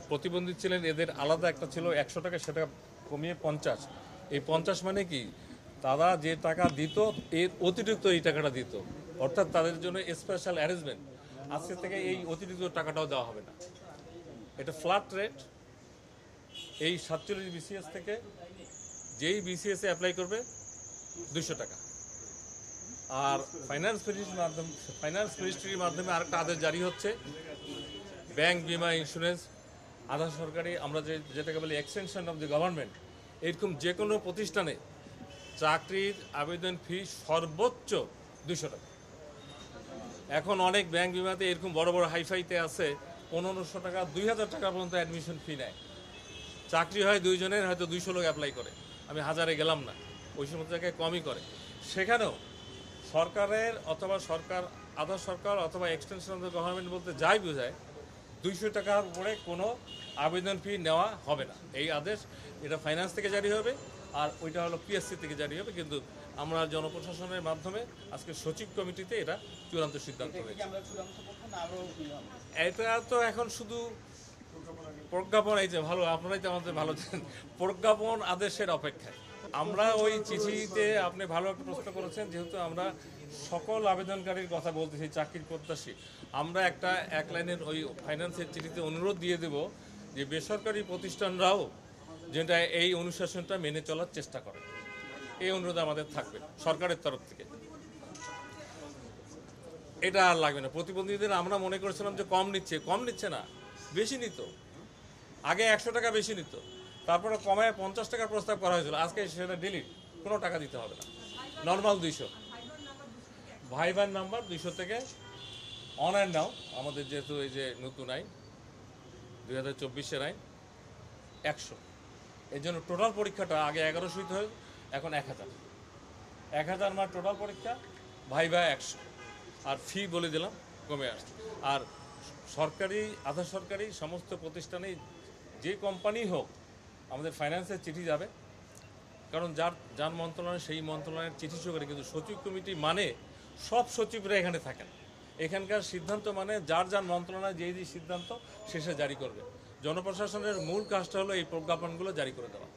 প্রতিবন্ধী ছিলেন, এদের আলাদা একটা ছিল 100 টাকা, সেটা কমিয়ে 50। এই 50 মানে কি, তারা যে টাকা দিত এর অতিরিক্ত এই টাকাটা দিত, অর্থাৎ তাদের জন্য স্পেশাল অ্যারেঞ্জমেন্ট। আজকে থেকে এই অতিরিক্ত টাকাটাও দেওয়া হবে না, এটা ফ্ল্যাট রেট। এই 47 বিসিএস থেকে যেই বিসিএস এ অ্যাপ্লাই করবে 200 টাকা। আর ফাইন্যান্স মিনিস্ট্রির মাধ্যমে আরেকটা আদেশ জারি হচ্ছে, ব্যাংক, বিমা, ইন্স্যুরেন্স, আধা সরকারি, আমরা যেটাকে বলি এক্সটেনশন অফ দি গভর্নমেন্ট, এরকম যে কোনো প্রতিষ্ঠানে চাকরির আবেদন ফি সর্বোচ্চ 200 টাকা। এখন অনেক ব্যাংক, বিমাতে এরকম বড় বড় হাইফাইতে আছে 1500 টাকা, 2000 টাকা পর্যন্ত অ্যাডমিশন ফি নেয়। চাকরি হয় 2 জনের, হয়তো 200 লোক অ্যাপ্লাই করে, আমি 1000-এ গেলাম না, ওই সমস্ত জায়গায় কমই করে। সেখানেও সরকারের অথবা আধা সরকার অথবা এক্সটেনশন অফ দ্য গভর্নমেন্ট বলতে যাই বোঝায়, 200 টাকার উপরে কোনো আবেদন ফি নেওয়া হবে না। এই আদেশ, এটা ফাইন্যান্স থেকে জারি হবে, আর ওইটা হলো পিএসসি থেকে জারি হবে। কিন্তু আমরা জনপ্রশাসনের মাধ্যমে আজকে সচিব কমিটিতে এটা চূড়ান্ত সিদ্ধান্ত হয়েছে। এটা তো এখন শুধু প্রজ্ঞাপন, এই যে ভালো, আপনারাই তো আমাদের ভালো জানেন, প্রজ্ঞাপন আদেশের অপেক্ষায়। আমরা ওই চিঠিতে, আপনি ভালো একটা প্রশ্ন করেছেন, যেহেতু আমরা সকল আবেদনকারীর কথা বলতেছি, চাকরির প্রত্যাশী, আমরা এক লাইনের ওই ফাইন্যান্সের চিঠিতে অনুরোধ দিয়ে দেব যে বেসরকারি প্রতিষ্ঠানরাও যেটা এই অনুশাসনটা মেনে চলার চেষ্টা করে। এই অনুরোধ আমাদের থাকবে সরকারের তরফ থেকে। এটা আর লাগবে না। প্রতিবন্ধীদের আমরা মনে করেছিলাম যে কম নিচ্ছে না, বেশি নিত। আগে 100 টাকা বেশি নিত, তারপরে কমায় 50 টাকার প্রস্তাব করা হয়েছিল, আজকে সেটা ডিলিট, কোনো টাকা দিতে হবে না, নর্মাল 200। ভাইবার নাম্বার 200 থেকে অন অ্যান্ড নাও, আমাদের যেহেতু এই যে নতুন আইন 2024-এর আইন 100। এর জন্য টোটাল পরীক্ষাটা আগে 1100 হতে হয়, এখন 1000 মার টোটাল পরীক্ষা, ভাইবা 100। আর ফি বলে দিলাম, কমে আসছে। আর সরকারি, আধা সরকারি সমস্ত প্রতিষ্ঠানে যে কোম্পানি হোক, আমাদের ফাইন্যান্সের চিঠি যাবে, কারণ যার মন্ত্রণালয় সেই মন্ত্রণালয়ের চিঠি করে। কিন্তু সচিব কমিটি মানে সব সচিবরা এখানে থাকেন, এখানকার সিদ্ধান্ত মানে যার মন্ত্রণালয় যেই সিদ্ধান্ত শেষে জারি করবে। জনপ্রশাসনের মূল কাজটা হলো এই প্রজ্ঞাপনগুলো জারি করে দেওয়া।